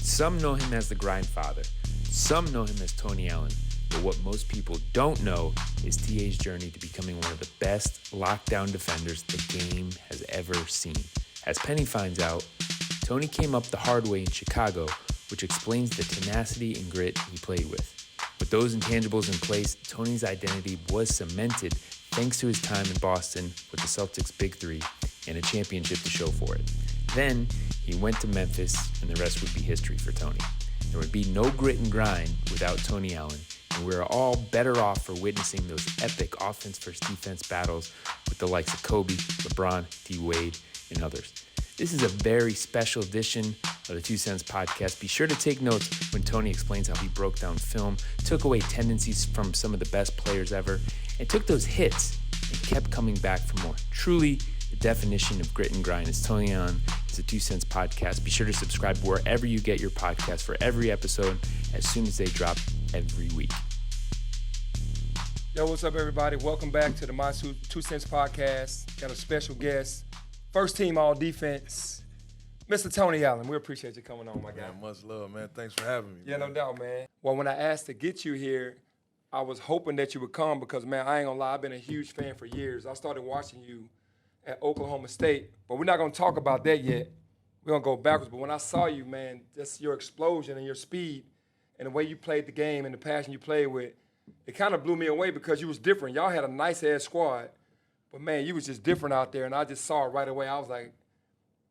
Some know him as the Grindfather. Some know him as Tony Allen. But what most people don't know is TA's journey to becoming one of the best lockdown defenders the game has ever seen. As Penny finds out, Tony came up the hard way in Chicago, which explains the tenacity and grit he played with. With those intangibles in place, Tony's identity was cemented thanks to his time in Boston with the Celtics Big Three and a championship to show for it. Then he went to Memphis, and the rest would be history for Tony. There would be no grit and grind without Tony Allen, and we're all better off for witnessing those epic offense versus defense battles with the likes of Kobe, LeBron, DWade, and others. This is a very special edition of the 2 Cents Podcast. Be sure to take notes when Tony explains how he broke down film, took away tendencies from some of the best players ever, and took those hits and kept coming back for more. Truly, the definition of grit and grind is Tony Allen. It's a 2 Cents Podcast. Be sure to subscribe wherever you get your podcast for every episode as soon as they drop every week. Yo, what's up, everybody? Welcome back to the My 2 Cents Podcast. Got a special guest, first team all defense, Mr. Tony Allen. We appreciate you coming on, my guy. Man, much love, man. Thanks for having me. Yeah, man. no doubt, man. Well, when I asked to get you here, I was hoping that you would come because, man, I ain't gonna lie, I've been a huge fan for years. I started watching you at Oklahoma State, but we're not gonna talk about that yet. We're gonna go backwards. But when I saw you, man, just your explosion and your speed and the way you played the game and the passion you played with, it kind of blew me away because you was different. Y'all had a nice-ass squad, but, man, you was just different out there, and I just saw it right away. I was like,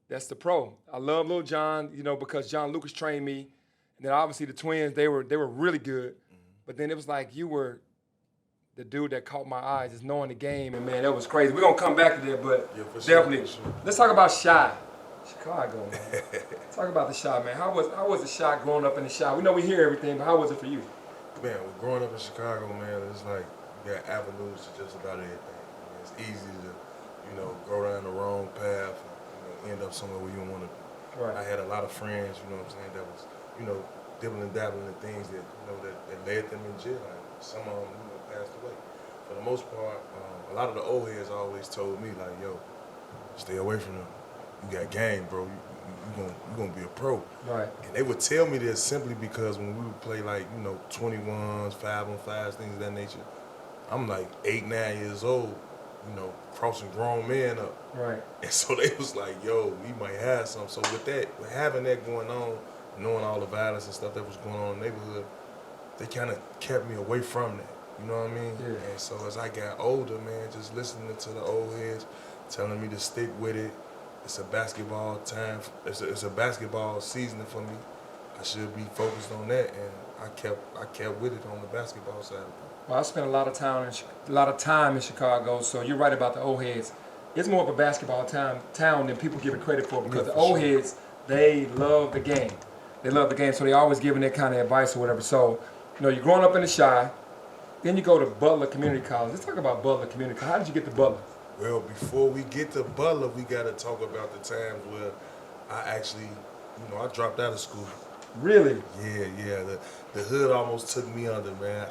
that's the pro. I love Lil John, because John Lucas trained me. And then, obviously, the twins, they were really good. But then it was like you were the dude that caught my eyes, just knowing the game, and, man, that was crazy. We're going to come back to that, but Yeah, for sure, definitely. for sure. Let's talk about Chi. Chicago, man. Talk about the Chi, man. How was the Chi growing up in the Chi? We know we hear everything, but how was it for you? Man, growing up in Chicago, man, it's like you got avenues to just about everything. I mean, it's easy to, go down the wrong path and end up somewhere where you don't want to be. Right. I had a lot of friends, that was, dibbling and dabbling in things that, that led them in jail. And some of them, passed away. For the most part, a lot of the old heads always told me, like, yo, stay away from them. You got game, bro. You're gonna be a pro. Right. And they would tell me this simply because when we would play, like, 21s, 5-on-5s, things of that nature, I'm like 8, 9 years old, crossing grown men up. Right. And so they was like, yo, we might have something. So with having that going on, knowing all the violence and stuff that was going on in the neighborhood, they kind of kept me away from that. You know what I mean? Yeah. And so as I got older, man, just listening to the old heads telling me to stick with it. It's a basketball time. It's a basketball season for me. I should be focused on that, and I kept with it on the basketball side of things. Well, I spent a lot of time in Chicago, so you're right about the old heads. It's more of a basketball town than people give it credit for because the old heads, they love the game. They love the game, so they always giving that kind of advice or whatever. So, you're growing up in the Chi, then you go to Butler Community College. Let's talk about Butler Community College. How did you get to Butler? Well, before we get to Butler, we got to talk about the times where I actually, I dropped out of school. Really? Yeah. The hood almost took me under, man.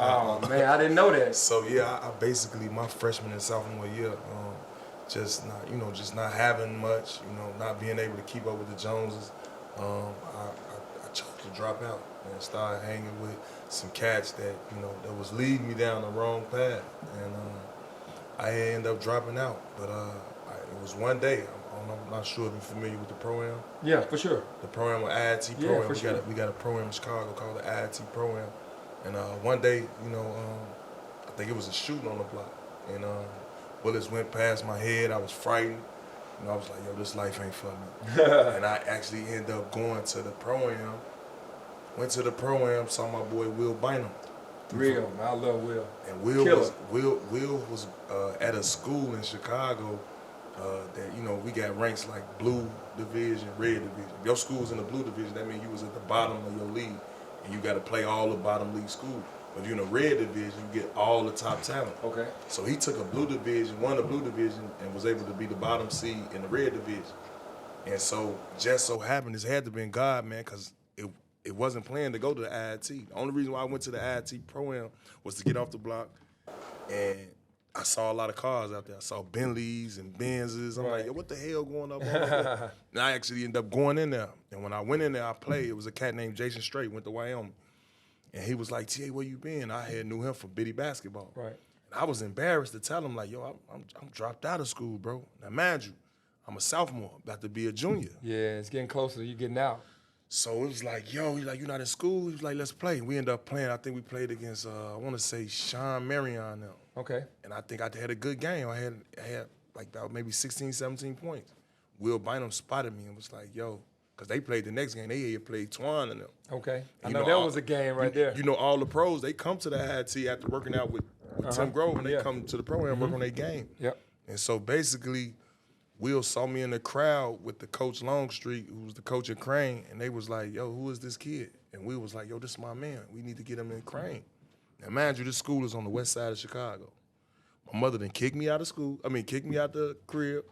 Man, I didn't know that. So yeah, I basically my freshman and sophomore year, just not having much, not being able to keep up with the Joneses. I chose to drop out and start hanging with some cats that that was leading me down the wrong path, and I ended up dropping out. But it was one day. I'm not sure if you're familiar with the program. Yeah, for sure. The program, IIT Yeah, program. for sure. We got a program in Chicago called the IIT program. And one day, I think it was a shooting on the block. And bullets went past my head. I was frightened. And I was like, yo, this life ain't for me. And I actually ended up going to the program. Went to the program, saw my boy Will Bynum. Real, man. I love Will. And Will was at a school in Chicago that, we got ranks like blue division, red division. If your school's in the blue division, that means you was at the bottom of your league, and you got to play all the bottom league schools. But if you're in the red division, you get all the top talent. Okay. So he took won the blue division, and was able to be the bottom seed in the red division. And so just so happened, this had to be in God, man, because it wasn't planned to go to the IIT. The only reason why I went to the IIT program was to get off the block, and I saw a lot of cars out there. I saw Bentleys and Benzes. I'm like, yo, what the hell going up over there? And I actually ended up going in there. And when I went in there, I played. It was a cat named Jason Strait, went to Wyoming. And he was like, T.A., where you been? I had knew him for bitty basketball. Right. And I was embarrassed to tell him, like, yo, I'm dropped out of school, bro. Now, mind you, I'm a sophomore, about to be a junior. Yeah, it's getting closer. You getting out. So it was like, yo, he's like, you not in school? He was like, let's play. We ended up playing. I think we played against, I want to say Sean Marion now. Okay. And I think I had a good game. I had like about maybe 16, 17 points. Will Bynum spotted me and was like, yo, because they played the next game. They had played Twan and them. Okay. I You know that was a game right there. You know, all the pros, they come to the IIT after working out with Tim Grove, and they come to the program and work on their game. Yep. And so basically, Will saw me in the crowd with the coach Longstreet, who was the coach at Crane, and they was like, yo, who is this kid? And Will was like, yo, this is my man. We need to get him in Crane. Now, mind you, this school is on the west side of Chicago. My mother done kicked me out of school. Kicked me out the crib.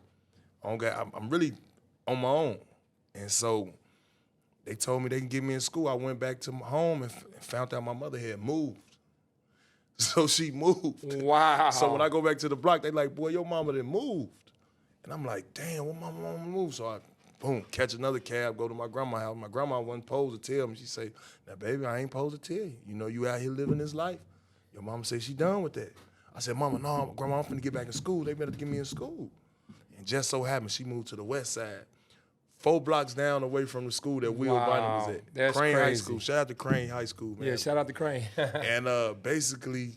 I'm really on my own. And so they told me they can get me in school. I went back to my home and found out my mother had moved. So she moved. Wow. So when I go back to the block, they like, boy, your mama done moved. And I'm like, damn, what my mama moved? So I, boom, catch another cab, go to my grandma's house. My grandma wasn't supposed to tell me. She say, now, baby, I ain't supposed to tell you. You know, you out here living this life. Your mama say she done with that. I said, mama, no, grandma, I'm finna get back in school. They better get me in school. And just so happened, she moved to the west side, 4 blocks down away from the school that Will Bynum was at. That's Crane crazy. High School. Shout out to Crane High School, man. Yeah, shout out to Crane. And basically,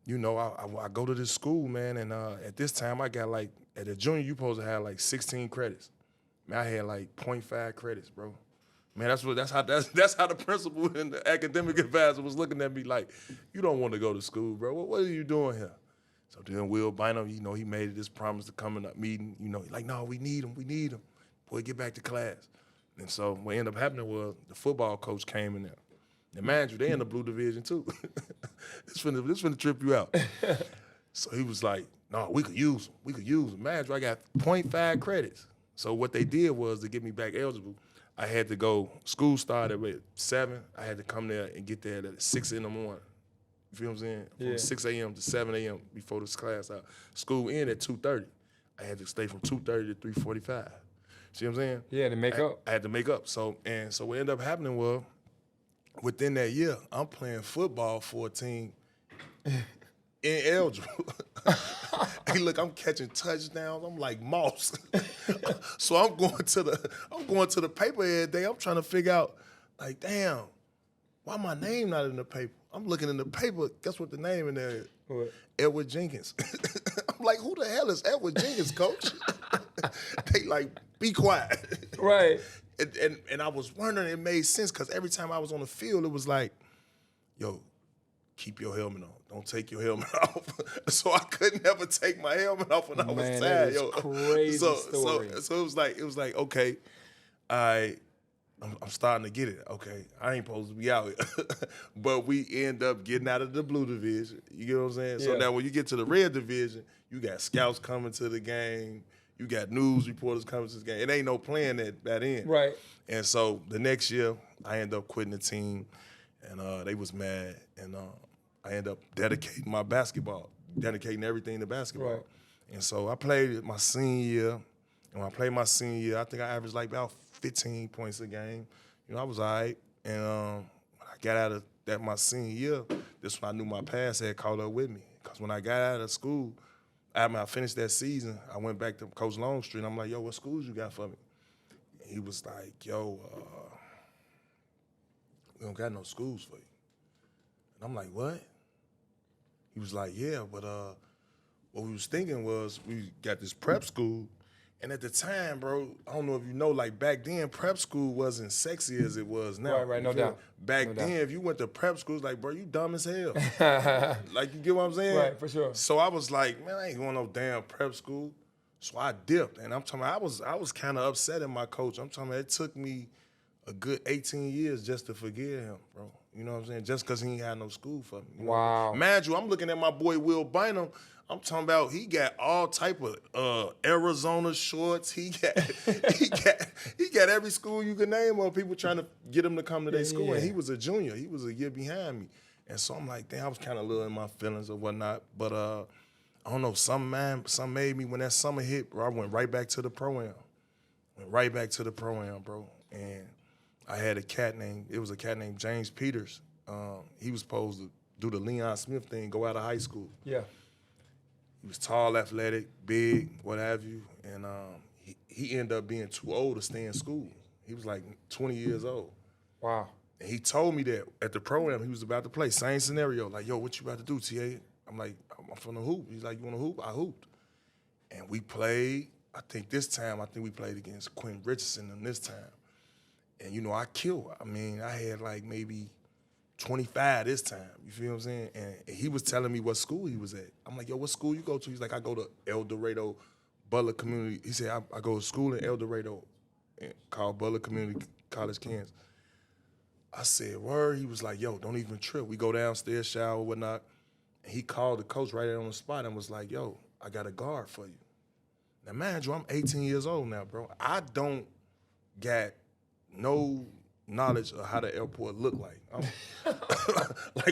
you know, I go to this school, man, and at this time I got like, at a junior, you supposed to have like 16 credits. Man, I had like 0.5 credits, bro. Man, that's how the principal and the academic advisor was looking at me like, you don't want to go to school, bro. What are you doing here? So then Will Bynum, you know, he made this promise to come in a meeting. You know, he's like, no, we need him. Boy, get back to class. And so what ended up happening was the football coach came in there. And mind you, they in the blue division too. This finna trip you out. So he was like, no, we could use him. Mind you, I got 0.5 credits. So what they did was to get me back eligible, I had to go, school started at 7. I had to come there and get there at 6 in the morning. You feel what I'm saying? Yeah. From 6 a.m. to 7 a.m. before this class out. School ended at 2:30. I had to stay from 2:30 to 3:45. See what I'm saying? Yeah, to make up. I had to make up. So what ended up happening was, within that year, I'm playing football for a team ineligible. Hey, look, I'm catching touchdowns. I'm like Moss. So I'm going to the paper every day. I'm trying to figure out, like, damn, why my name not in the paper? I'm looking in the paper. Guess what the name in there is? What? Edward Jenkins. I'm like, who the hell is Edward Jenkins, coach? They like, be quiet. Right. And I was wondering, it made sense because every time I was on the field, it was like, yo, keep your helmet on. Don't take your helmet off. So I couldn't ever take my helmet off when I was tired. That is crazy story. So it was like, okay, I'm starting to get it. Okay, I ain't supposed to be out here. But we end up getting out of the blue division. You get what I'm saying? So Yeah. now when you get to the red division, you got scouts coming to the game. You got news reporters coming to the game. It ain't no playing that end. Right. And so the next year, I ended up quitting the team, and they was mad. And I ended up dedicating everything to basketball. Right. And so I played my senior year. And when I played my senior year, I think I averaged like about 15 points a game. You know, I was all right. And when I got out of that my senior year, this when I knew my past had caught up with me. Because when I got out of school, after I finished that season, I went back to Coach Longstreet, and I'm like, yo, what schools you got for me? And he was like, yo, we don't got no schools for you. And I'm like, what? He was like, yeah, but what we was thinking was we got this prep school, and at the time, bro, I don't know if you know, like back then, prep school wasn't sexy as it was now. Right, no You feel doubt. me? Back No then, doubt. if you went to prep school, it's like, bro, you dumb as hell. Like, you get what I'm saying? Right, for sure. So I was like, man, I ain't going no damn prep school. So I dipped, and I'm talking about, I was kind of upset at my coach. I'm talking about, it took me a good 18 years just to forgive him, bro. You know what I'm saying? Just because he ain't had no school for me. You know? Wow. Mind you, I'm looking at my boy Will Bynum. I'm talking about he got all type of Arizona shorts. He got every school you can name of people trying to get him to come to their school. Yeah. And he was a junior. He was a year behind me. And so I'm like, damn, I was kind of a little in my feelings or whatnot. But I don't know, something made me, when that summer hit, bro, I went right back to the pro-am. Bro. And I had a cat named James Peters. He was supposed to do the Leon Smith thing, go out of high school. Yeah. He was tall, athletic, big, what have you. And he ended up being too old to stay in school. He was like 20 years old. Wow. And he told me that at the pro-am he was about to play. Same scenario, like, yo, what you about to do, TA? I'm like, I'm finna hoop. He's like, you wanna hoop? I hooped. And we played. I think we played against Quentin Richardson in this time. And, you know, I killed. I mean, I had like maybe 25 this time. You feel what I'm saying? And he was telling me what school he was at. I'm like, yo, what school you go to? He's like, I go to El Dorado Butler Community. He said, I go to school in El Dorado called Butler Community College, Kansas. I said, word? He was like, yo, don't even trip. We go downstairs, shower, whatnot. And he called the coach right there on the spot and was like, yo, I got a guard for you. Now, mind you, I'm 18 years old now, bro. I don't got no knowledge of how the airport look like.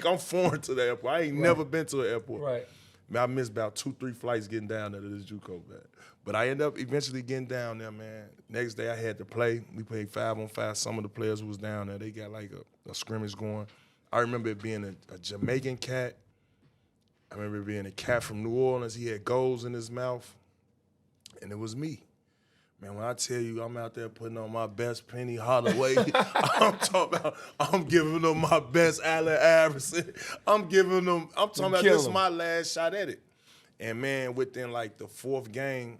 I'm foreign to the airport. I ain't never been to an airport. Right. Man, I missed about 2-3 flights getting down there to this JUCO, man. But I ended up eventually getting down there, man. Next day I had to play. We played 5-on-5. Some of the players who was down there, they got like a scrimmage going. I remember it being a Jamaican cat. I remember it being a cat from New Orleans. He had goals in his mouth. And it was me. Man, when I tell you I'm out there putting on my best Penny Hardaway, I'm giving them my best Allen Iverson. I'm talking about this is my last shot at it. And man, within like the 4th game,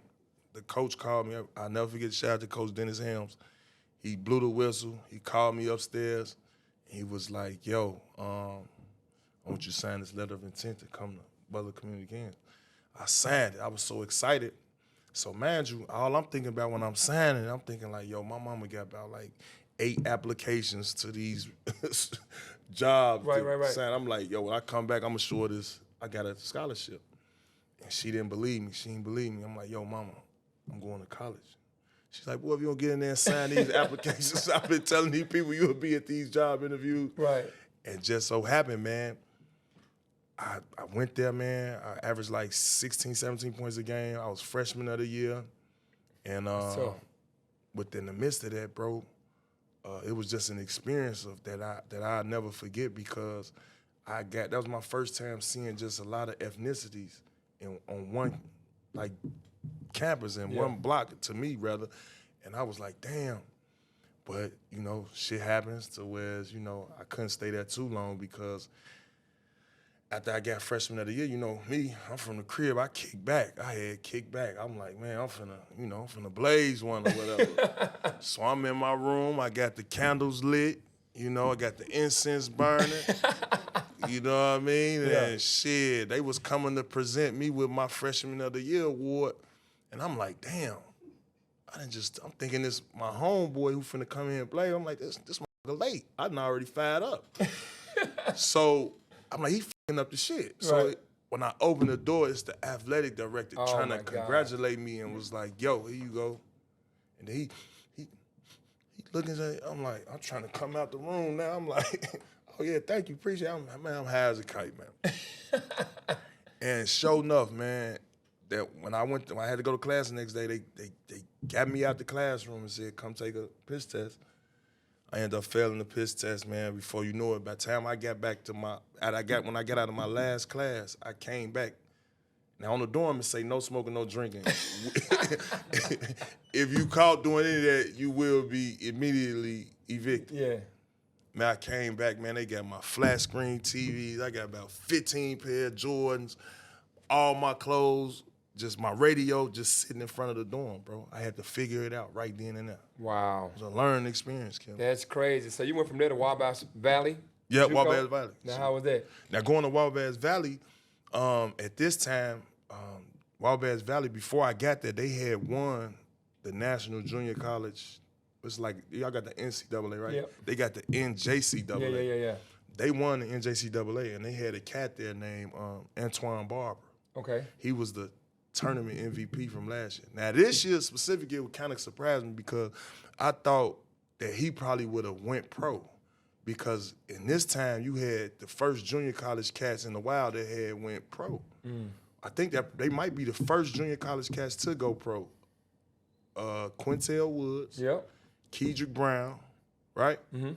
the coach called me up. I'll never forget, shout out to Coach Dennis Helms. He blew the whistle. He called me upstairs. He was like, yo, I want you to sign this letter of intent to come to Butler Community Kansas. I signed it. I was so excited. So, mind you, all I'm thinking about when I'm signing, I'm thinking like, yo, my mama got about like 8 applications to these jobs. Right. Sign. I'm like, yo, when I come back, I'm sure I got a scholarship. And she didn't believe me. She didn't believe me. I'm like, yo, mama, I'm going to college. She's like, boy, if you don't get in there and sign these applications, I've been telling these people you'll be at these job interviews. Right. And just so happened, man, I went there, man. I averaged like 16, 17 points a game. I was freshman of the year. And within the midst of that, bro, it was just an experience that I'll never forget, because that was my first time seeing just a lot of ethnicities on one like campus in one block, to me rather. And I was like, damn. But, you know, shit happens to where, you know, I couldn't stay there too long, because after I got freshman of the year, you know, me, I'm from the crib, I kick back. I had kick back. I'm like, man, I'm finna blaze one or whatever. So I'm in my room, I got the candles lit, you know, I got the incense burning. You know what I mean? Yeah. And shit, they was coming to present me with my freshman of the year award. And I'm like, damn, I'm thinking this my homeboy who finna come here and play. I'm like, this motherfucker late. I done already fired up. So I'm like, he fucking up the shit. So when I opened the door, it's the athletic director trying to congratulate me and was like, yo, here you go. And then he looking at it. I'm like, I'm trying to come out the room now. I'm like, oh yeah, thank you, appreciate it. I'm high as a kite, man. And sure enough, man, that when I had to go to class the next day, they got me out the classroom and said, come take a piss test. I ended up failing the piss test, man. Before you know it, by the time I got back to when I got out of my last class, I came back. Now on the dorm it say no smoking, no drinking. If you caught doing any of that, you will be immediately evicted. Yeah. Man, I came back, man, they got my flat screen TVs. I got about 15 pair of Jordans, all my clothes, just my radio just sitting in front of the dorm, bro. I had to figure it out right then and there. Wow. It was a learning experience, Kim. That's crazy. So you went from there to Wabash Valley? Yeah, Wabash Valley. Now, how was that? Now, going to Wabash Valley, at this time, Wabash Valley, before I got there, they had won the National Junior College. It's like, y'all got the NCAA, right? Yep. They got the NJCAA. Yeah. They won the NJCAA, and they had a cat there named Antoine Barber. Okay. He was the tournament MVP from last year. Now, this year specifically, it kind of surprised me, because I thought that he probably would have went pro, because in this time, you had the first junior college cats in the wild that had went pro. I think that they might be the first junior college cats to go pro. Quintel Woods, Yep. Kedrick Brown, right? Mm-hmm.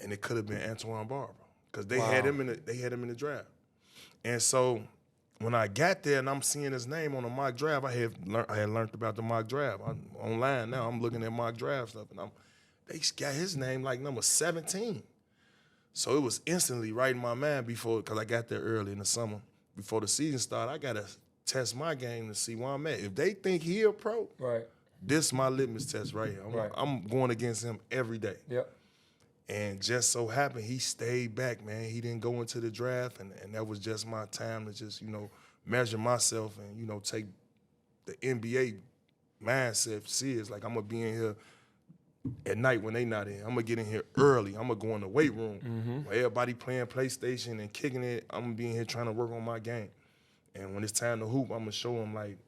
And it could have been Antoine Barber because they had him in the draft. And so when I got there and I'm seeing his name on the mock draft, I had learned about the mock draft. I'm online now. I'm looking at mock draft stuff, and they got his name like number 17. So it was instantly right in my mind because I got there early in the summer. Before the season started, I got to test my game to see where I'm at. If they think he a pro, right, this is my litmus test right here. I'm going against him every day. Yep. And just so happened, he stayed back, man. He didn't go into the draft, and that was just my time to just, measure myself and, take the NBA mindset serious. Like, I'm going to be in here at night when they not in. I'm going to get in here early. I'm going to go in the weight room where everybody playing PlayStation and kicking it. I'm going to be in here trying to work on my game. And when it's time to hoop, I'm going to show him, like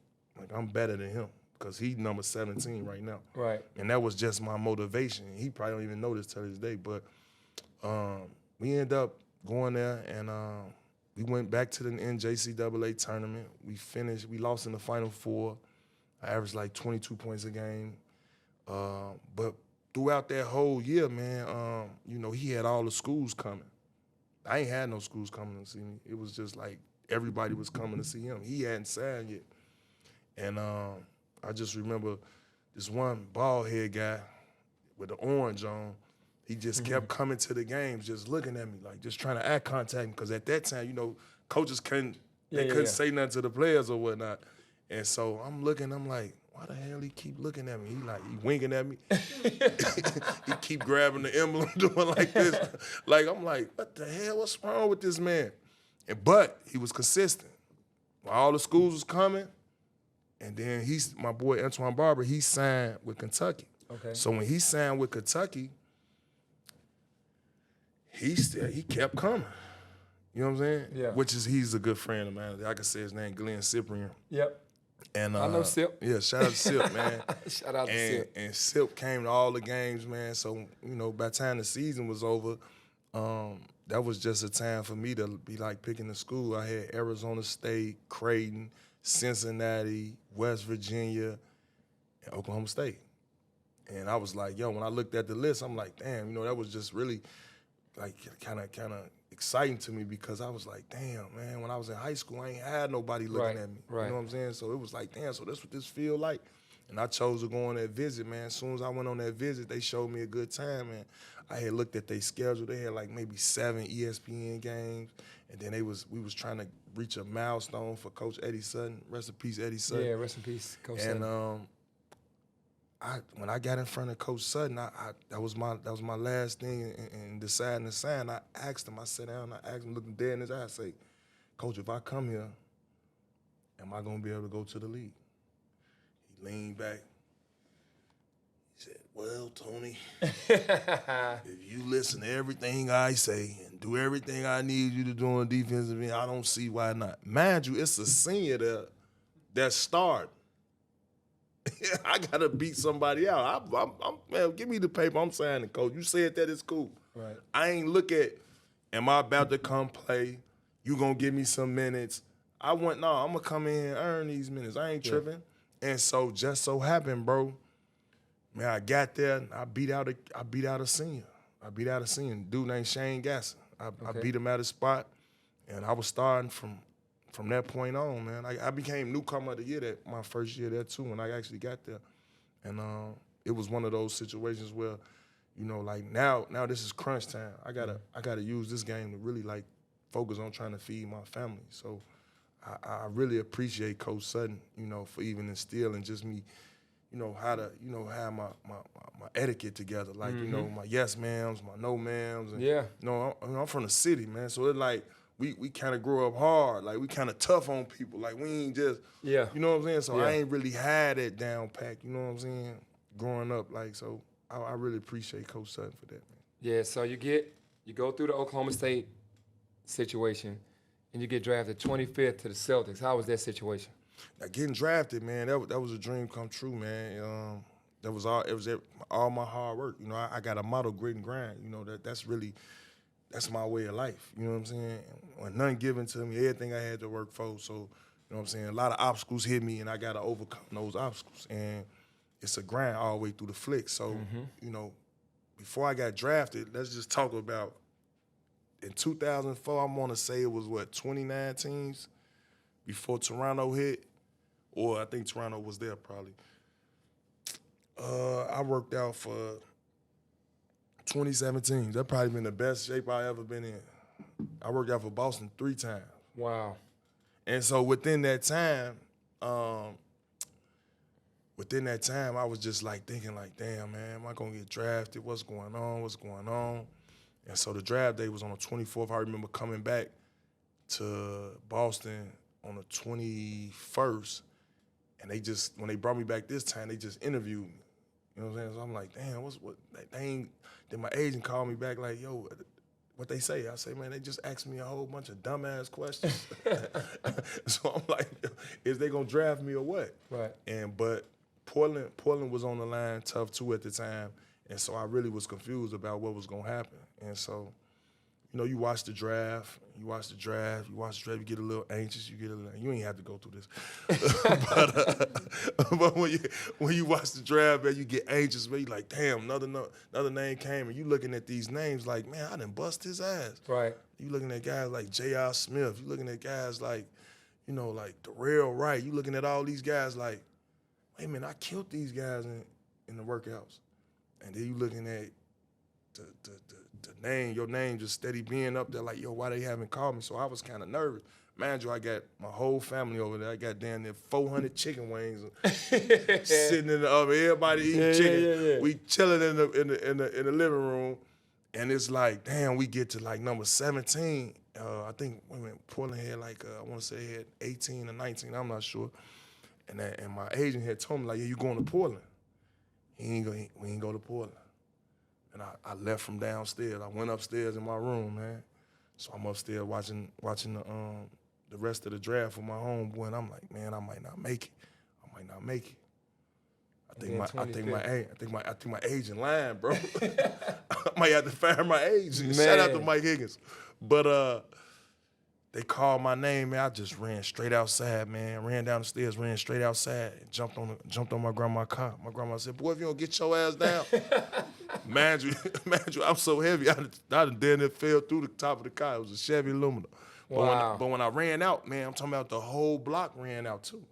I'm better than him because he's number 17 right now. Right. And that was just my motivation. He probably don't even know this till this day. But we ended up going there, and we went back to the NJCAA tournament. We lost in the Final Four. I averaged like 22 points a game. But throughout that whole year, man, he had all the schools coming. I ain't had no schools coming to see me. It was just like everybody was coming to see him. He hadn't signed yet. And I just remember this one bald head guy with the orange on. He just kept coming to the games, just looking at me, like just trying to eye contact me. Because at that time, coaches couldn't say nothing to the players or whatnot. And so I'm looking, I'm like, why the hell he keep looking at me? He winking at me. He keep grabbing the emblem, doing like this. Like, I'm like, what the hell? What's wrong with this man? But he was consistent. While all the schools was coming, and then my boy Antoine Barber, he signed with Kentucky. Okay. So when he signed with Kentucky, he kept coming. You know what I'm saying? Yeah. He's a good friend of mine. I can say his name, Glenn Cyprian. Yep. And I know Sip. Yeah, shout out to Sip, man. Shout out to Sip. And Sip came to all the games, man. So, by the time the season was over, that was just a time for me to be like picking the school. I had Arizona State, Creighton, Cincinnati, West Virginia, and Oklahoma State. And I was like, when I looked at the list, I'm like, damn, that was just really like kind of exciting to me because I was like, damn, man, when I was in high school, I ain't had nobody looking at me. Right. You know what I'm saying? So it was like, damn, so that's what this feel like. And I chose to go on that visit, man. As soon as I went on that visit, they showed me a good time, and I had looked at their schedule. They had like maybe 7 ESPN games, and then we was trying to reach a milestone for Coach Eddie Sutton. Rest in peace, Eddie Sutton. Yeah, rest in peace, Coach Sutton. And when I got in front of Coach Sutton, that was my last thing in deciding to sign. I asked him, I sat down, I asked him, looking dead in his eye, I say, Coach, if I come here, am I gonna be able to go to the league? He leaned back. He said, well, Tony, if you listen to everything I say and do everything I need you to do on defensive end, I don't see why not. Mind you, it's a senior there that started. I gotta beat somebody out. Man, give me the paper. I'm signing, Coach. You said that it's cool. Right. I ain't look at, am I about to come play? You gonna give me some minutes? I'm gonna come in and earn these minutes. I ain't tripping. And so just so happened, bro. Man, I got there and I beat out a senior. Dude named Shane Gasson. I beat him at a spot, and I was starting from that point on, man. I became newcomer of the year my first year there too when I actually got there. And it was one of those situations where, like now this is crunch time. I gotta use this game to really like focus on trying to feed my family. So I really appreciate Coach Sutton, for even instilling just me, how to, have my etiquette together. Like, my yes ma'ams, my no ma'ams. And, I'm from the city, man. So it's like, we kind of grow up hard. Like, we kind of tough on people. Like, we ain't just, you know what I'm saying? So I ain't really had that down pat, you know what I'm saying, growing up. Like, so I really appreciate Coach Sutton for that, man. Yeah, so you go through the Oklahoma State situation, and you get drafted 25th to the Celtics. How was that situation? Now, getting drafted, man, that was a dream come true, man. It was all my hard work. I got a motto, grit and grind. that's my way of life. You know what I'm saying? When nothing given to me, everything I had to work for. So, you know what I'm saying? A lot of obstacles hit me, and I got to overcome those obstacles. And it's a grind all the way through the flick. So, you know, before I got drafted, let's just talk about in 2004, I'm going to say it was, 29 teams before Toronto hit, or I think Toronto was there probably. I worked out for 27 teams. That probably been the best shape I ever been in. I worked out for Boston 3 times. Wow. And so within that time, I was just like thinking like, damn, man, am I gonna get drafted? What's going on? And so the draft day was on the 24th. I remember coming back to Boston on the 21st, and when they brought me back this time, they just interviewed me. You know what I'm saying? So I'm like, damn, then my agent called me back like, yo, what they say? I say, man, they just asked me a whole bunch of dumbass questions. So I'm like, is they gonna draft me or what? Right. But Portland was on the line, tough too at the time, and so I really was confused about what was gonna happen. And so, you know, you watch the draft, you get a little anxious, you ain't have to go through this. but when you watch the draft, man, you get anxious, man, you like, damn, another name came, and you looking at these names like, man, I done bust his ass. Right. You looking at guys like J.R. Smith, you looking at guys like, you know, like Darrell Wright, you looking at all these guys like, wait a minute, I killed these guys in the workouts. And then you looking at your name just steady being up there like, yo, why they haven't called me? So I was kind of nervous. Mind you, I got my whole family over there. I got down there 400 chicken wings sitting in the oven. Everybody eating chicken. Yeah. We chilling in the living room, and it's like, damn, we get to like number 17. I think Portland had like I want to say they had 18 or 19. I'm not sure. And my agent had told me like, yeah, you going to Portland? We ain't go to Portland. And I left from downstairs. I went upstairs in my room, man. So I'm upstairs watching the rest of the draft with my homeboy, and I'm like, man, I might not make it. I think my agent lying, bro. I might have to fire my agent. Shout out to Mike Higgins. But they called my name, man. I just ran straight outside, man. Ran down the stairs, ran straight outside, and jumped on my grandma's car. My grandma said, boy, if you don't get your ass down. Man, you, I'm so heavy. I done damn near fell through the top of the car. It was a Chevy Lumina. Wow. But when I ran out, man, I'm talking about the whole block ran out too.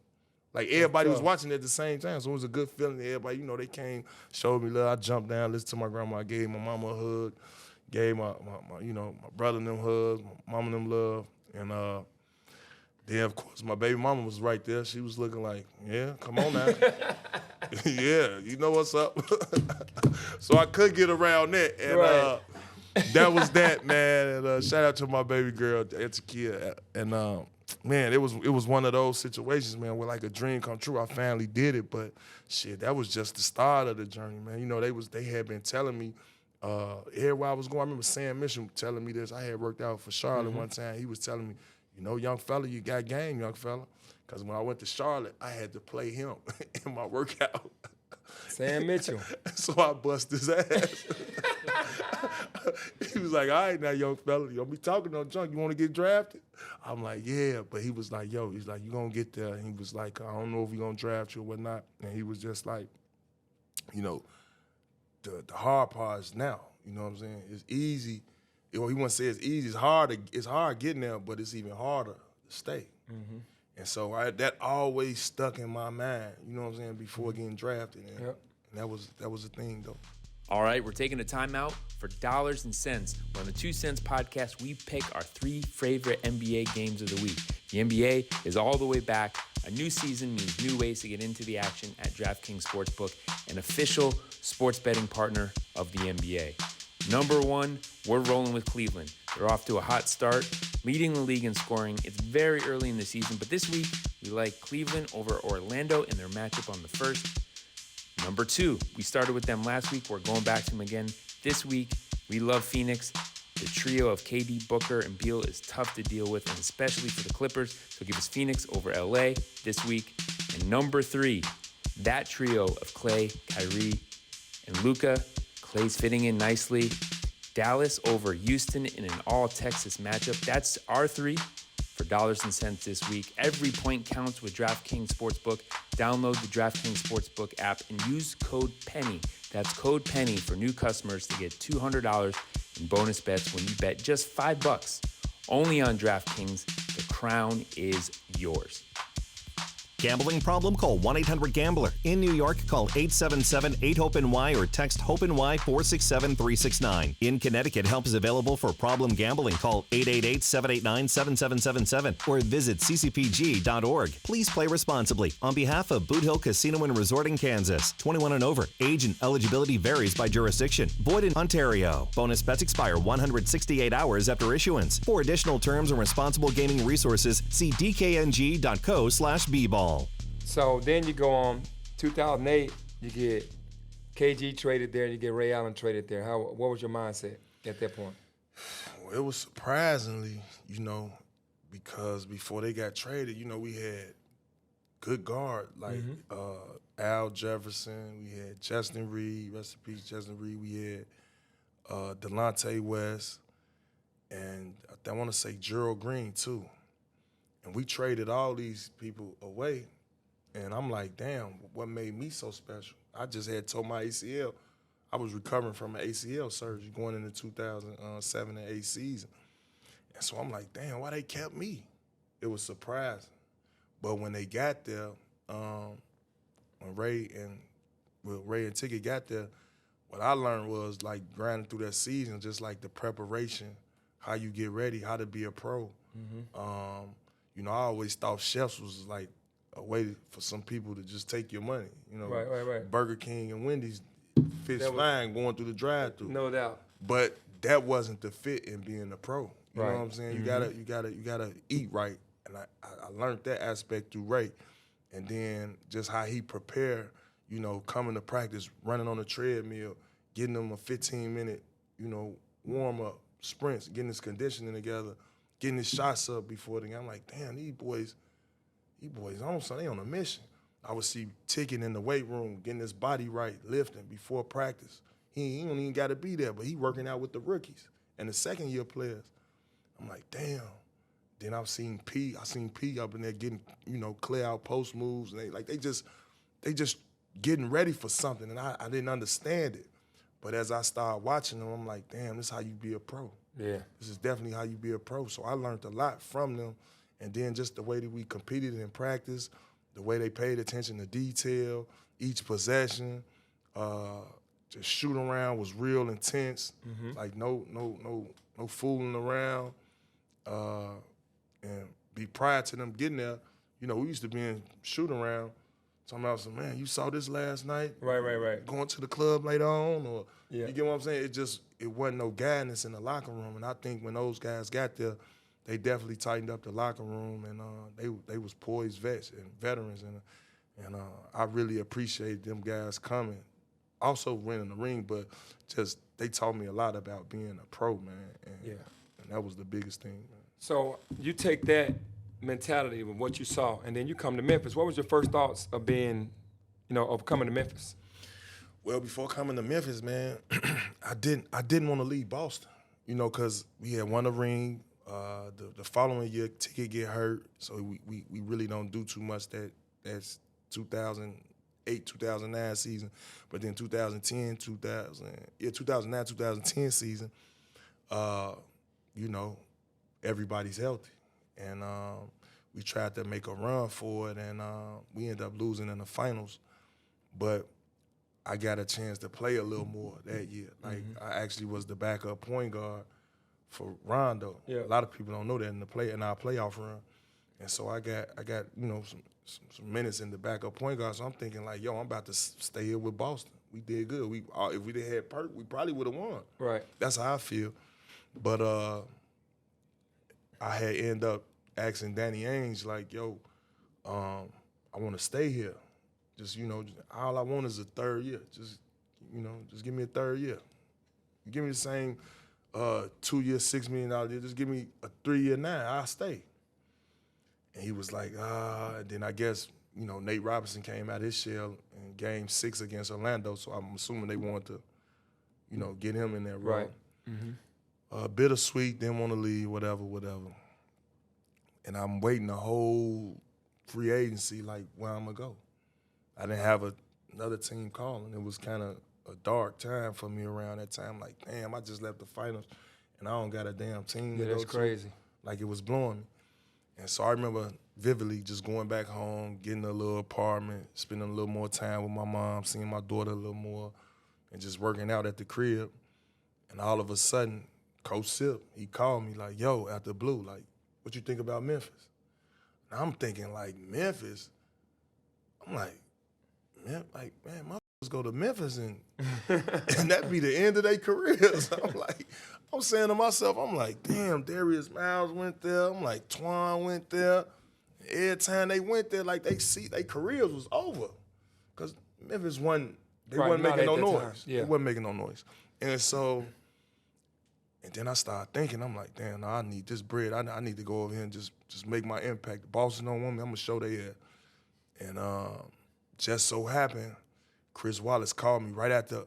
Like everybody was watching at the same time, so it was a good feeling. Everybody, you know, they came, showed me love. I jumped down, listened to my grandma. I gave my mama a hug, gave my brother and them hugs, my mama and them love. And then, of course, my baby mama was right there. She was looking like, yeah, come on now. Yeah, you know what's up. So I could get around that. And right. That was that, man. And shout out to my baby girl, Etikia. And, man, it was one of those situations, man, where like a dream come true. I finally did it. But, shit, that was just the start of the journey, man. You know, they had been telling me, everywhere I was going, I remember Sam Mission telling me this. I had worked out for Charlotte one time. He was telling me, you know, young fella, you got game, young fella. Because when I went to Charlotte, I had to play him in my workout. Sam Mitchell. So I bust his ass. He was like, all right now, young fella, you don't be talking no junk. You want to get drafted? I'm like, yeah. But he was like, yo, he's like, you going to get there. And he was like, I don't know if we're going to draft you or whatnot. And he was just like, you know, the hard part is now. You know what I'm saying? It's easy. Well, he wouldn't say it's easy. It's hard getting there, but it's even harder to stay. Mm-hmm. And so that always stuck in my mind, you know what I'm saying, before getting drafted. And, and that was the thing, though. All right, we're taking a timeout for Dollars and Cents. On the 2 Cents podcast, we pick our 3 favorite NBA games of the week. The NBA is all the way back. A new season means new ways to get into the action at DraftKings Sportsbook, an official sports betting partner of the NBA. Number 1, we're rolling with Cleveland. They're off to a hot start, leading the league in scoring. It's very early in the season, but this week we like Cleveland over Orlando in their matchup on the 1st. Number 2, we started with them last week. We're going back to them again this week. We love Phoenix. The trio of KD, Booker, and Beal is tough to deal with, and especially for the Clippers. So give us Phoenix over LA this week. And number 3, that trio of Klay, Kyrie, and Luka. Klay's fitting in nicely. Dallas over Houston in an all-Texas matchup. That's our three for dollars and cents this week. Every point counts with DraftKings Sportsbook. Download the DraftKings Sportsbook app and use code PENNY. That's code PENNY for new customers to get $200 in bonus bets when you bet just $5. Only on DraftKings. The crown is yours. Gambling problem? Call 1-800-GAMBLER. In New York, call 877-8-HOPE-NY or text HOPE-NY 467-369. In Connecticut, help is available for problem gambling. Call 888-789-7777 or visit ccpg.org. Please play responsibly. On behalf of Boot Hill Casino and Resort in Kansas, 21 and over. Age and eligibility varies by jurisdiction. Void in Ontario. Bonus bets expire 168 hours after issuance. For additional terms and responsible gaming resources, see dkng.co/bball. So then you go on 2008, you get KG traded there, and you get Ray Allen traded there. What was your mindset at that point? Well, it was surprisingly, because before they got traded, we had good guard like Al Jefferson, we had Justin Reed, rest in peace, Justin Reed, we had Delonte West, and I want to say Gerald Green too. And we traded all these people away, and I'm like, damn, what made me so special? I just had tore my ACL. I was recovering from an ACL surgery going into 2007 and 8 season. And so I'm like, damn, why they kept me? It was surprising. But when they got there, when Ray and Ticket got there, what I learned was like grinding through that season, just like the preparation, how you get ready, how to be a pro. I always thought chefs was like a way for some people to just take your money. Right. Burger King and Wendy's fits fine going through the drive-thru. No doubt. But that wasn't the fit in being a pro. You know what I'm saying? You gotta eat right, and I learned that aspect through Ray, and then just how he prepared. Coming to practice, running on the treadmill, getting them a 15-minute, warm-up sprints, getting his conditioning together, getting his shots up before the game. I'm like, damn, these boys on something. They on a mission. I would see Ticket in the weight room, getting his body right, lifting before practice. He don't even got to be there, but he working out with the rookies and the second-year players. I'm like, damn. Then I seen P up in there getting, clear out post moves, and they just getting ready for something, and I didn't understand it. But as I started watching them, I'm like, damn, this is how you be a pro. Yeah. This is definitely how you be a pro. So I learned a lot from them. And then just the way that we competed in practice, the way they paid attention to detail, each possession, just shooting around was real intense. Like no fooling around. And prior to them getting there, we used to be in shooting around. Talking about some, man, you saw this last night? Right. Going to the club later on? Or Yeah. You get what I'm saying? It wasn't no guidance in the locker room. And I think when those guys got there, they definitely tightened up the locker room, and they was poised vets and veterans. And I really appreciate them guys coming. Also winning the ring, but just they taught me a lot about being a pro, man. And that was the biggest thing, man. So you take that mentality of what you saw, and then you come to Memphis. What was your first thoughts of of coming to Memphis? Well, before coming to Memphis, man, I didn't want to leave Boston, because we had won a ring. The following year, Ticket get hurt, so we really don't do too much. That's 2008, 2009 season, but then 2009, 2010 season, everybody's healthy. And we tried to make a run for it, and we ended up losing in the finals. But I got a chance to play a little more that year. Like, I actually was the backup point guard for Rondo. Yeah. A lot of people don't know that in our playoff run. And so I got some minutes in the backup point guard. So I'm thinking like, I'm about to stay here with Boston. We did good. If we didn't have Perk, we probably would have won. Right. That's how I feel. But I had end up asking Danny Ainge like, I want to stay here. Just, all I want is a third year. Just give me a third year. Give me the same 2-year, $6 million deal. Just give me a 3-year, 9. I'll stay. And he was like, and then I guess, Nate Robinson came out his shell in Game 6 against Orlando, so I'm assuming they wanted to, get him in there. Right. Bittersweet, didn't want to leave, whatever. And I'm waiting the whole free agency, like, where I'm going to go. I didn't have another team calling. It was kind of a dark time for me around that time. Like, damn, I just left the finals, and I don't got a damn team to go to. That's crazy. Like, it was blowing me. And so I remember vividly just going back home, getting a little apartment, spending a little more time with my mom, seeing my daughter a little more, and just working out at the crib. And all of a sudden, Coach Sip, he called me like, yo, out the blue, like, what you think about Memphis? And I'm thinking, like, Memphis? I'm like, man, motherfuckers go to Memphis and that be the end of their careers. I'm saying to myself, I'm like, damn, Darius Miles went there. I'm like, Twan went there. Every time they went there, like, they see their careers was over. Because Memphis wasn't making no noise. Yeah. They wasn't making no noise. And so, and then I started thinking, I'm like, damn, I need this bread. I need to go over here and just make my impact. The bosses don't want me, I'm going to show they head. And just so happened, Chris Wallace called me right after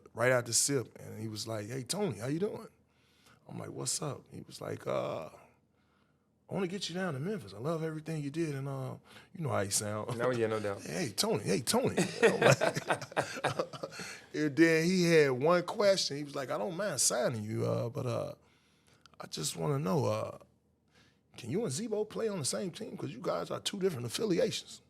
SIP, and he was like, hey, Tony, how you doing? I'm like, what's up? He was like, I want to get you down to Memphis. I love everything you did, and you know how he sound. No, yeah, no doubt. Hey, Tony. I'm like, and then he had one question. He was like, I don't mind signing you, but I just want to know, can you and Zebo play on the same team? Because you guys are two different affiliations.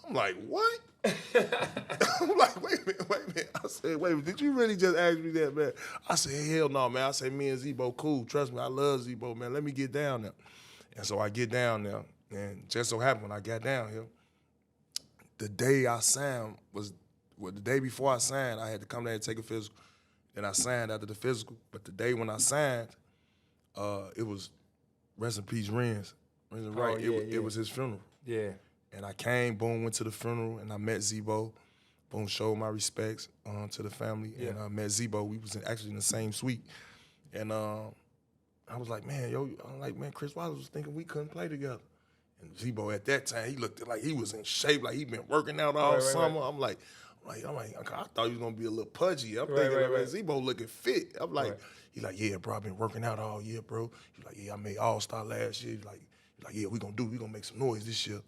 I'm like, what? I'm like, wait a minute. I said, wait a minute, did you really just ask me that, man? I said, hell no, man. I said, me and Zebo cool. Trust me, I love Zebo, man. Let me get down there. And so I get down there, and just so happened when I got down here, the day I signed the day before I signed, I had to come down and take a physical. Then I signed after the physical. But the day when I signed, it was rest in peace, Renz. Right. It was his funeral. Yeah. And I came, boom, went to the funeral, and I met Zebo. Boom, showed my respects to the family. Yeah. And I met Zebo. We was actually in the same suite. And I was like, man, Chris Wallace was thinking we couldn't play together. And Zebo at that time, he looked like he was in shape, like he'd been working out all summer. Right. I'm like, I thought he was gonna be a little pudgy. I'm thinking, Zebo looking fit. I'm like, he's like, yeah, bro, I've been working out all year, bro. He's like, yeah, I made All-Star last year. He's like, yeah, we gonna make some noise this year.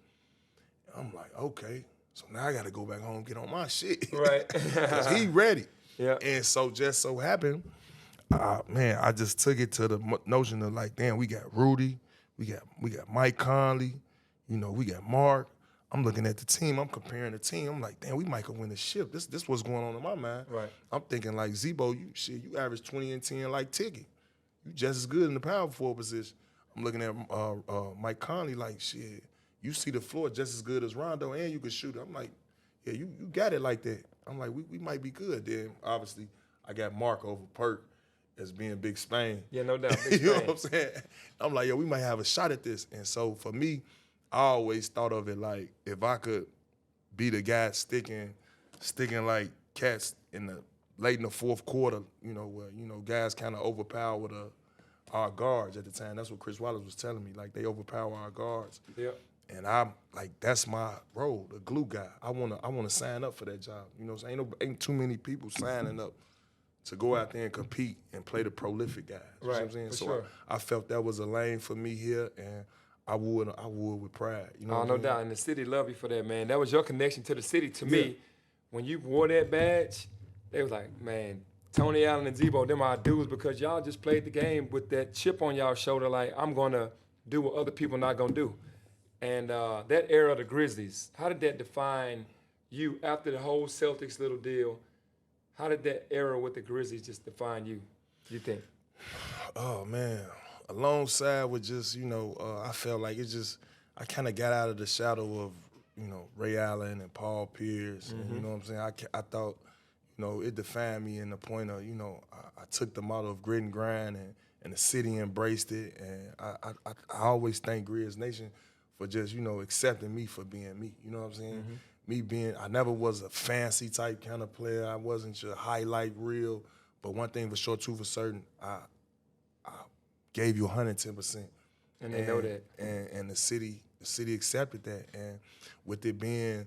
And I'm like, okay. So now I gotta go back home and get on my shit. Right. Because he ready. Yeah. And so just so happened, I just took it to the notion of like, damn, we got Rudy, we got Mike Conley, we got Mark. I'm looking at the team, I'm comparing the team. I'm like, damn, we might could win the ship. This what's going on in my mind. Right. I'm thinking like, Zebo, you average 20 and 10 like Tiggy. You just as good in the power forward position. I'm looking at Mike Conley like, shit, you see the floor just as good as Rondo and you can shoot it. I'm like, yeah, you got it like that. I'm like, we might be good. Then obviously I got Mark over Perk as being Big Spain. Yeah, no doubt. Big You know Spain. what I'm saying? I'm like, yo, we might have a shot at this. And so for me, I always thought of it like, if I could be the guy sticking like cats late in the fourth quarter, where, guys kind of overpower our guards at the time. That's what Chris Wallace was telling me. Like, they overpower our guards. Yeah. And I'm like, that's my role, the glue guy. I wanna sign up for that job. So ain't too many people signing up to go out there and compete and play the prolific guys. You know what I'm saying? So sure. I felt that was a lane for me here, and I would with pride. No doubt. And the city love you for that, man. That was your connection to the city. To me, when you wore that badge, they was like, man, Tony Allen and Zebo, them our dudes, because y'all just played the game with that chip on y'all shoulder, like, I'm gonna do what other people not gonna do. And that era of the Grizzlies, how did that define you after the whole Celtics little deal? How did that era with the Grizzlies just define you think? Oh, man. Alongside with just, I felt like I kind of got out of the shadow of, Ray Allen and Paul Pierce. Mm-hmm. And, you know what I'm saying? I thought, it defined me in the point of, I took the model of grit and grind, and the city embraced it. And I always thank Grizz Nation for just, accepting me for being me. You know what I'm saying? Mm-hmm. I never was a fancy type kind of player. I wasn't your highlight reel. But one thing for sure, two for certain, I gave you 110%. And they know that. And the city accepted that. And with it being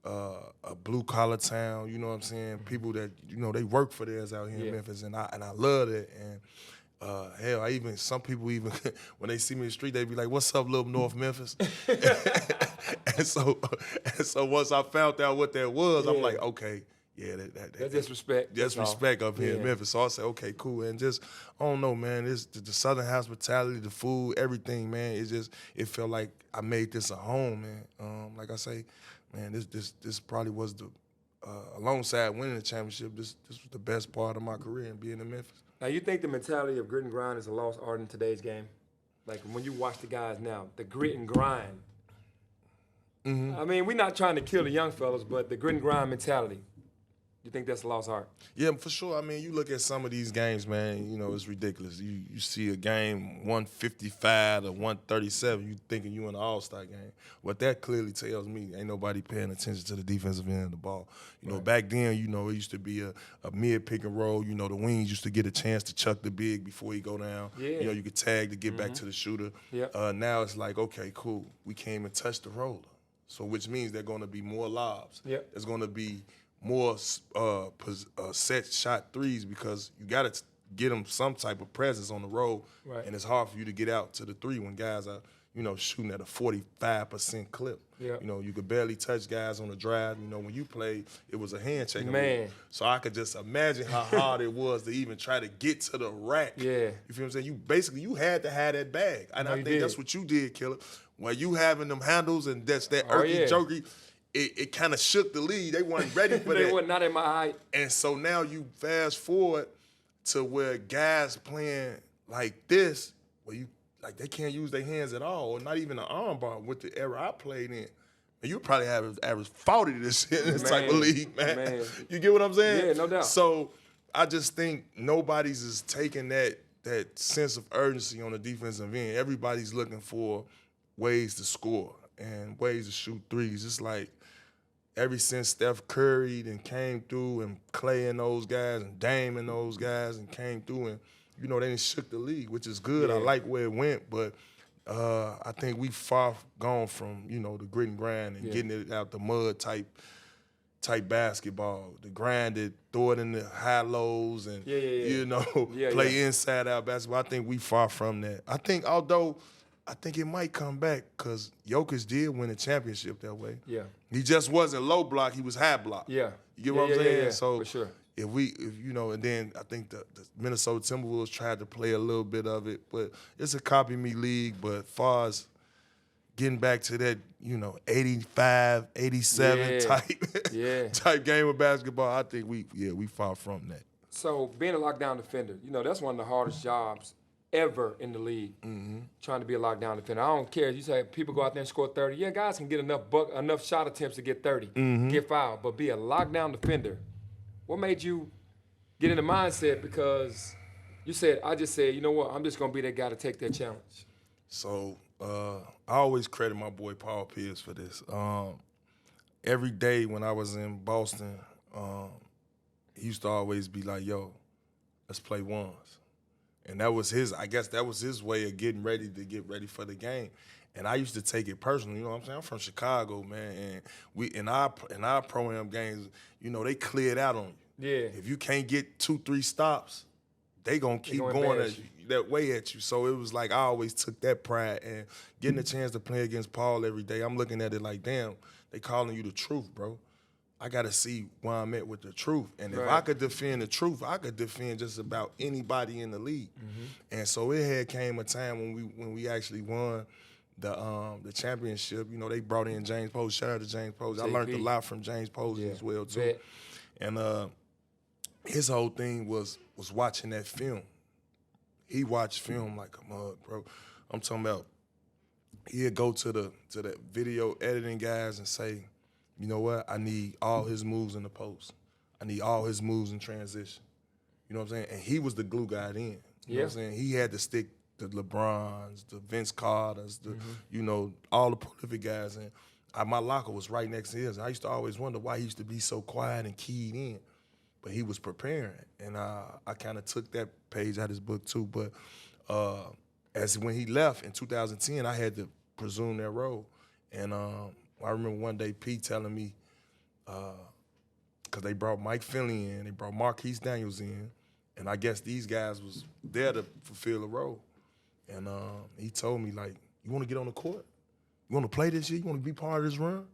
a blue collar town. You know what I'm saying? People that they work for theirs out here in Memphis, and I love it. And hell, some people even when they see me in the street, they be like, "What's up, little North Memphis?" and so once I found out what that was, I'm like, okay. Yeah, that's just respect. That's respect up here in Memphis. So I said, okay, cool. And just, I don't know, man, the Southern hospitality, the food, everything, man, it felt like I made this a home, man. Like I say, man, this probably was alongside winning the championship, this was the best part of my career in being in Memphis. Now, you think the mentality of grit and grind is a lost art in today's game? Like, when you watch the guys now, the grit and grind. Mm-hmm. I mean, we're not trying to kill the young fellas, but the grit and grind mentality. You think that's a lost art? Yeah, for sure. I mean, you look at some of these games, man, it's ridiculous. You see a game 155 to 137, you thinking you in an all-star game. What that clearly tells me, ain't nobody paying attention to the defensive end of the ball. Back then, it used to be a mid pick and roll. The wings used to get a chance to chuck the big before he go down. Yeah. You could tag to get back to the shooter. Yeah. Now it's like, okay, cool. We came and touched the roller. So which means there's going to be more lobs. Yeah. There's going to be more set shot threes because you got to get them some type of presence on the road, right. And it's hard for you to get out to the three when guys are, shooting at a 45% clip. Yeah. You could barely touch guys on the drive. When you played, it was a handshake. Man. So I could just imagine how hard it was to even try to get to the rack. Yeah. You feel what I'm saying? You had to have that bag. And I think that's what you did, Killer. When you having them handles and that's that jerky. It kind of shook the lead. They weren't ready for that. They were not in my height. And so now you fast forward to where guys playing like this, where they can't use their hands at all, or not even an arm bar with the era I played in. And you probably have average 40 in this type of league, man. You get what I'm saying? Yeah, no doubt. So I just think nobody's is taking that sense of urgency on the defensive end. Everybody's looking for ways to score and ways to shoot threes. It's like, ever since Steph Curry and came through and Clay and those guys and Dame and those guys and came through and, they done shook the league, which is good. Yeah. I like where it went, but I think we far gone from, the grit and grind and getting it out the mud type basketball. The grinded, throw it in the high lows and, play inside-out basketball. I think we far from that. I think it might come back because Jokic did win a championship that way. Yeah. He just wasn't low block, he was high block. Yeah. You get what I'm saying? Yeah, so for sure. And then I think the Minnesota Timberwolves tried to play a little bit of it, but it's a copy me league. But as far as getting back to that, 85, 87 type game of basketball, I think we far from that. So being a lockdown defender, that's one of the hardest jobs ever in the league, trying to be a lockdown defender. I don't care. You say people go out there and score 30. Yeah, guys can get enough shot attempts to get 30, get fouled. But be a lockdown defender. What made you get in the mindset? Because I just said, you know what, I'm just going to be that guy to take that challenge. So I always credit my boy Paul Pierce for this. Every day when I was in Boston, he used to always be like, yo, let's play ones. And that was his way of getting ready for the game. And I used to take it personally, you know what I'm saying? I'm from Chicago, man, and we in our pro-am games, they cleared out on you. Yeah. If you can't get 2-3 stops, they gonna keep going that way at you. So it was like I always took that pride, and getting a chance to play against Paul every day, I'm looking at it like, damn, they calling you the truth, bro. I got to see where I'm at with the truth. And if I could defend the truth, I could defend just about anybody in the league. And so it had came a time when we actually won the championship. They brought in James Posey. Shout out to James Posey. I learned a lot from James Posey as well, too. Bet. And his whole thing was watching that film. He watched film like a mug, bro. I'm talking about he'd go to the video editing guys and say, you know what? I need all his moves in the post. I need all his moves in transition. You know what I'm saying? And he was the glue guy then. You know what I'm saying? He had to stick the LeBrons, the Vince Carters, all the prolific guys. And my locker was right next to his. And I used to always wonder why he used to be so quiet and keyed in. But he was preparing. And I kind of took that page out of his book too. But as when he left in 2010, I had to presume that role. And I remember one day Pete telling me, because they brought Mike Finley in, they brought Marquise Daniels in, and I guess these guys was there to fulfill the role. And he told me, like, you want to get on the court? You want to play this year? You want to be part of this run?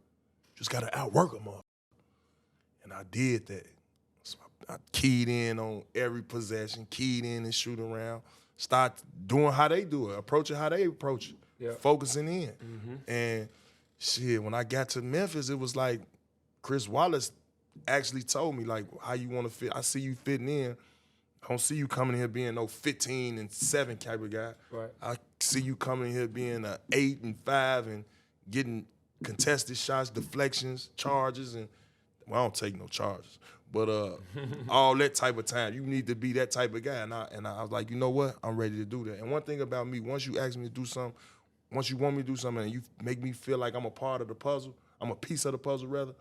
Just got to outwork them up. And I did that. So I keyed in on every possession, keyed in and shoot around, start doing how they do it, approaching how they approach it, focusing in. And shit, when I got to Memphis, it was like Chris Wallace actually told me, like, how you want to fit. I see you fitting in. I don't see you coming in here being no 15 and 7 type of guy. Right. I see you coming in here being a 8 and 5 and getting contested shots, deflections, charges, and well, I don't take no charges, but all that type of time. You need to be that type of guy. And I was like, you know what? I'm ready to do that. And one thing about me, once you ask me to do something, once you want me to do something and you make me feel like I'm a part of the puzzle, I'm a piece of the puzzle rather,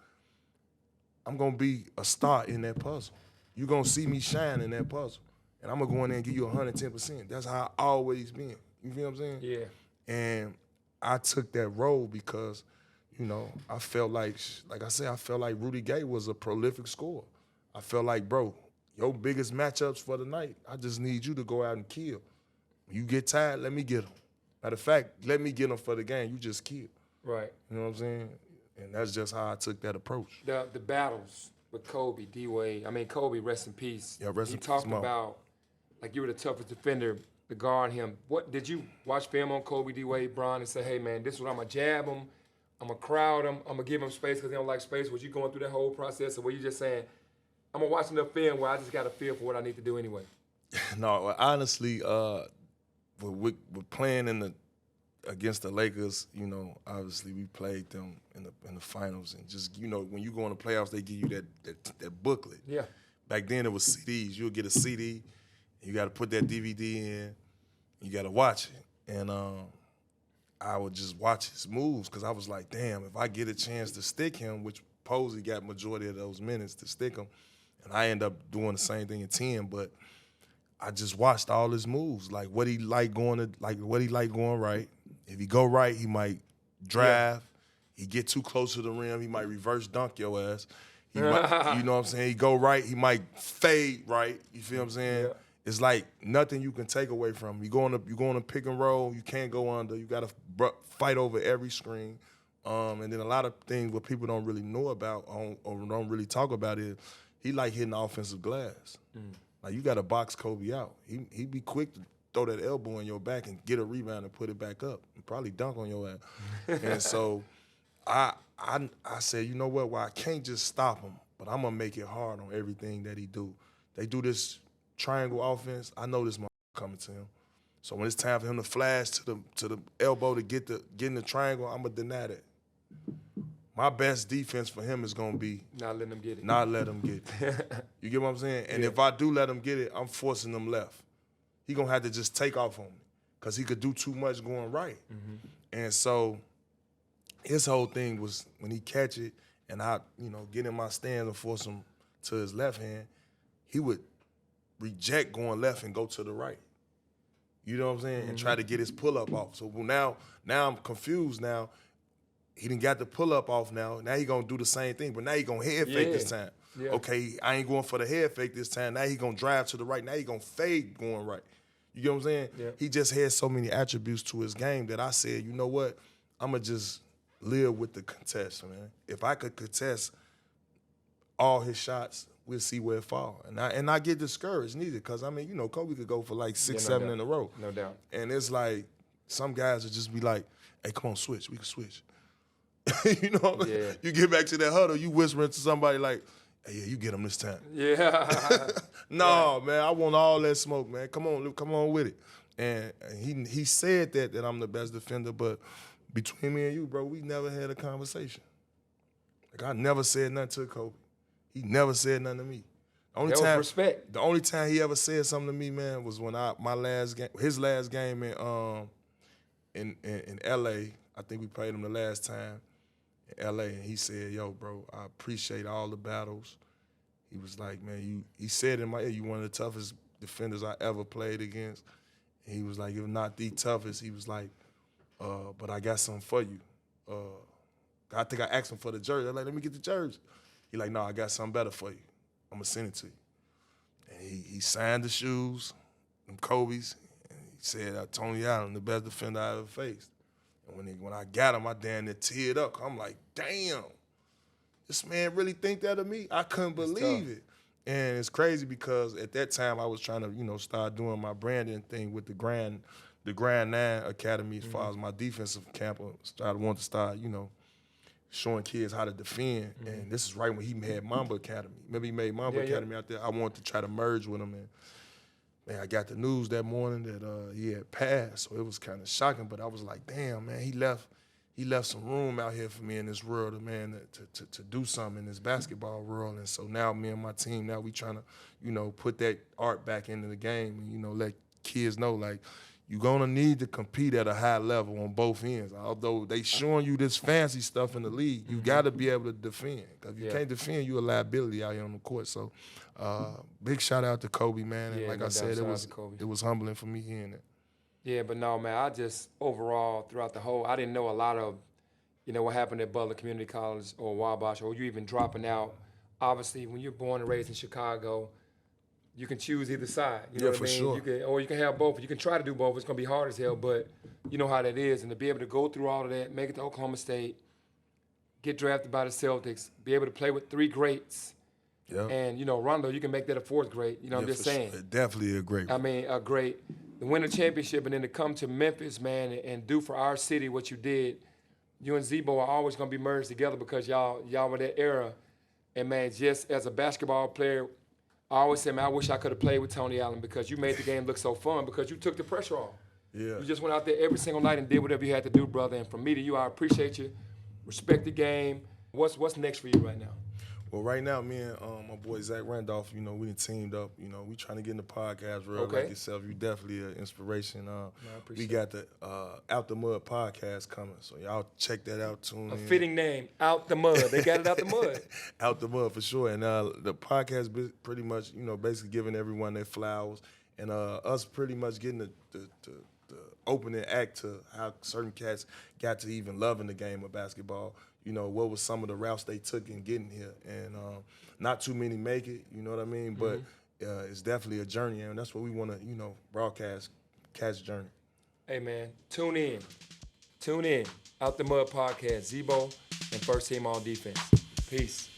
I'm going to be a star in that puzzle. You're going to see me shine in that puzzle. And I'm going to go in there and give you 110%. That's how I always been. You feel what I'm saying? Yeah. And I took that role because, you know, I felt like I said, I felt like Rudy Gay was a prolific scorer. I felt like, bro, your biggest matchups for the night, I just need you to go out and kill. You get tired, let me get them. Matter of fact, let me get them for the game. You just kill. Right. You know what I'm saying? And that's just how I took that approach. The battles with Kobe, DWade. I mean, Kobe, rest in peace. Yeah, rest in He peace, talked Mom. about, like, you were the toughest defender to guard him. What did you watch film on Kobe, DWade, Bron, and say, hey, man, this is what I'm going to jab him, I'm going to crowd him, I'm going to give him space because they don't like space? Was you going through that whole process, or were you just saying, I'm going to watch enough film where I just got a feel for what I need to do anyway? No, well, honestly, with playing against the Lakers, you know, obviously we played them in the finals, and just, you know, when you go in the playoffs, they give you that booklet. Yeah. Back then it was CDs. You'll get a CD, you got to put that DVD in, you got to watch it, and I would just watch his moves because I was like, damn, if I get a chance to stick him, which Posey got majority of those minutes to stick him, and I end up doing the same thing in 10, but I just watched all his moves, like what he liked going right. If he go right, he might drive. He get too close to the rim, he might reverse dunk your ass. He might, you know what I'm saying? He go right, he might fade right. You feel what I'm saying? Yeah. It's like nothing you can take away from him. You go on a pick and roll, you can't go under. You got to fight over every screen. And then a lot of things what people don't really know about or don't really talk about is he like hitting the offensive glass. Like, you got to box Kobe out. He be quick to throw that elbow in your back and get a rebound and put it back up and probably dunk on your ass. And so I said, you know what? Well, I can't just stop him, but I'm going to make it hard on everything that he do. They do this triangle offense. I know this coming to him. So when it's time for him to flash to the elbow to get in the triangle, I'm going to deny that. My best defense for him is going to be Not letting him get it. not let him get it. You get what I'm saying? And if I do let him get it, I'm forcing him left. He going to have to just take off on me because he could do too much going right. And so his whole thing was when he catch it and I, you know, get in my stand and force him to his left hand, he would reject going left and go to the right. You know what I'm saying? And try to get his pull-up off. So now I'm confused now. He done got the pull-up off now. Now he going to do the same thing, but now he going to head fake this time. Yeah. Okay, I ain't going for the head fake this time. Now he going to drive to the right. Now he going to fade going right. You get what I'm saying? Yeah. He just had so many attributes to his game that I said, you know what? I'm going to just live with the contest, man. If I could contest all his shots, we'll see where it fall. And I get discouraged neither because, I mean, you know, Kobe could go for like 6, 7 in a row. No doubt. And it's like some guys would just be like, hey, come on, switch. We can switch. You know, you get back to that huddle, you whispering to somebody like, hey, yeah, you get him this time. Yeah. No, man, I want all that smoke, man. Come on with it. And he said that I'm the best defender, but between me and you, bro, we never had a conversation. Like, I never said nothing to Kobe. He never said nothing to me. That was respect. The only time he ever said something to me, man, was when his last game in LA. I think we played him the last time in LA, and he said, yo, bro, I appreciate all the battles. He was like, man, he said in my ear, you one of the toughest defenders I ever played against. And he was like, if not the toughest, he was like, but I got something for you. I think I asked him for the jersey. I was like, let me get the jersey. He like, no, I got something better for you. I'm gonna send it to you. And he signed the shoes, them Kobe's, and he said, Tony Allen, the best defender I ever faced. And when I got him, I damn near teared up. I'm like, damn, this man really think that of me? I couldn't believe it. And it's crazy because at that time I was trying to, start doing my branding thing with the Grand 9 Academy as far as my defensive camp. I wanted to start, showing kids how to defend. And this is right when he had Mamba Academy. Remember he made Mamba Academy out there? I wanted to try to merge with him. And man, I got the news that morning that he had passed, so it was kind of shocking. But I was like, damn, man, he left some room out here for me in this world, man, to do something in this basketball world. And so now me and my team, now we trying to, put that art back into the game and, let kids know, like, you're going to need to compete at a high level on both ends. Although they showing you this fancy stuff in the league, you got to be able to defend. Because if you can't defend, you're a liability out here on the court. So big shout out to Kobe, man. And like I said, it was humbling for me hearing it. Yeah, but no, man, I just overall throughout the whole, I didn't know a lot of, what happened at Butler Community College or Wabash, or you even dropping out. Obviously, when you're born and raised in Chicago, you can choose either side. You know what I mean? Sure. Or you can have both. You can try to do both. It's going to be hard as hell, but you know how that is. And to be able to go through all of that, make it to Oklahoma State, get drafted by the Celtics, be able to play with three greats. Yep. And, Rondo, you can make that a fourth great. I'm just saying. Sure. Definitely a great one. I mean, a great. To win a championship and then to come to Memphis, man, and do for our city what you did, you and Zebo are always going to be merged together because y'all were that era. And, man, just as a basketball player, I always say, man, I wish I could have played with Tony Allen because you made the game look so fun because you took the pressure off. Yeah. You just went out there every single night and did whatever you had to do, brother. And from me to you, I appreciate you. Respect the game. What's next for you right now? Well, right now, me and my boy Zach Randolph, we done teamed up. We trying to get in the podcast real like yourself. You definitely an inspiration. We got the Out the Mud podcast coming, so y'all check that out. Tune in. A fitting name, Out the Mud. They got it out the mud. Out the Mud for sure. And the podcast pretty much, basically giving everyone their flowers, and us pretty much getting the opening act to how certain cats got to even loving the game of basketball. What was some of the routes they took in getting here. And not too many make it, you know what I mean? But it's definitely a journey, and that's what we want to, broadcast, Cat's journey. Hey, man, tune in. Out the Mud podcast, Zebo and First Team All Defense. Peace.